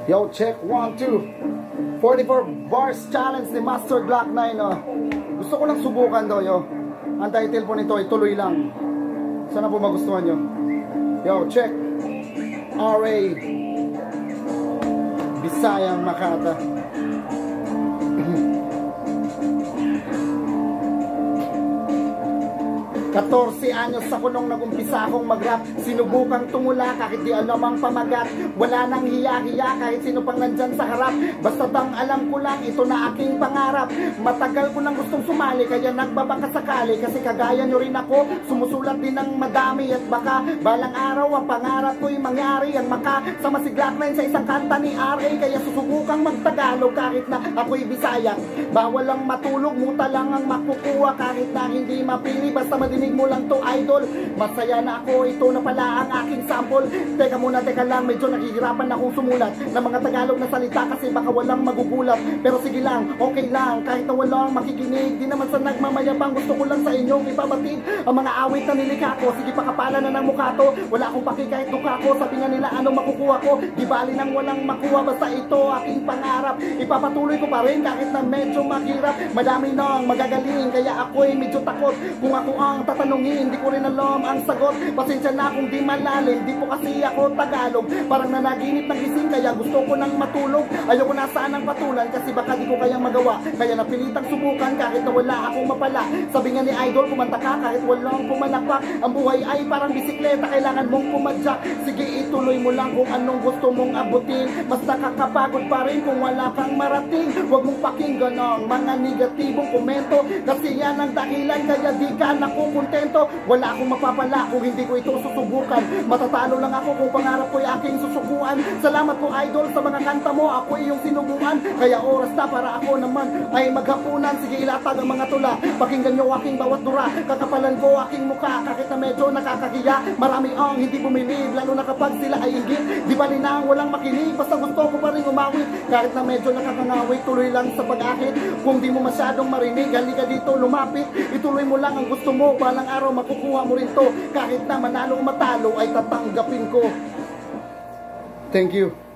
Yo, check, 1, 2. 44 bars challenge ni Master Glock 9, oh. Gusto ko lang subukan to, yo. Ang title po nito ay Tuloy Lang. Sana po magustuhan nyo. Yo, check. RA Bisayang Makata. 14 anyos ako nung nag-umpisa akong mag-rap. Sinubukang tumula kahit di alam ang pamagat. Wala nang hiya-hiya kahit sino pang nandyan sa harap. Basta bang alam ko lang ito na aking pangarap. Matagal ko nang gustong sumali kaya nagbabaka sakali. Kasi kagaya nyo rin ako, sumusulat din ng madami. At baka balang araw ang pangarap ko'y mangyari. Ang makasama si Glock 9 sa isang kanta ni RA. Kaya susubukang magtagalog kahit na ako'y Bisaya. Bawal lang matulog, muta lang ang makukuha. Kahit na hindi mapili, basta madinig mo lang to, idol. Masaya na ako, ito na pala ang aking sample. Teka muna, teka lang, medyo nakihirapan akong sumulat ng mga Tagalog na salita kasi baka walang magugulat. Pero sige lang, okay lang, kahit na walang makikinig. Di naman sa nagmamayabang, gusto ko lang sa inyong ibabatid ang mga awit na nilikha ko. Sige, pakapala na ng mukha to. Wala akong paki kahit mukha ko. Sabi nga nila, ano makukuha ko? Di bali nang walang makuha, basta ito aking pangarap. Ipapatuloy ko pa rin kahit na medyo mahirap. Madami nang magagaling, kaya ako'y medyo takot. Kung ako ang tatanungin, di ko rin alam ang sagot. Pasensya na kung di malalim, di po kasi ako Tagalog. Parang nanaginip ng gising, kaya gusto ko nang matulog. Ayoko na sanang patulan kasi baka di ko kayang magawa. Kaya napilitang subukan kahit na wala akong mapala. Sabi nga ni idol, kumanta ka kahit walang pumalakpak. Ang buhay ay parang bisikleta, kailangan mong pumadyak. Sige, ituloy mo lang kung anong gusto mong abutin. Mas nakakapagod pa rin kung wala kang marating. Huwag mong pakinggan ang mga negatibong komento, kasi yan ang dahilan kaya di ka nakukontento. Wala akong mapapala kung hindi ko ito susubukan. Matatalo lang ako kung pangarap ko'y aking susukuan. Salamat po idol sa mga kanta mo, ako iyong sinubukan. Kaya oras na para ako naman ay maghapunan. Sige, ilatag ang mga tula, pakinggan nyo aking bawat dura. Kakapalan ko aking mukha kahit na medyo nakakahiya. Marami ang hindi bumilib, lalo na kapag sila ay inggit. Di bali na walang makinig, basta gusto ko pa rin umawit. Kahit na medyo nakakangawit, tuloy lang sa pag-akit. Kung di mo masyadong marinig, halika dito lumapit. Ituloy mo lang ang gusto mo, balang araw makukuha mo rin to. Kahit na manalo o matalo ay tatanggapin ko. Thank you.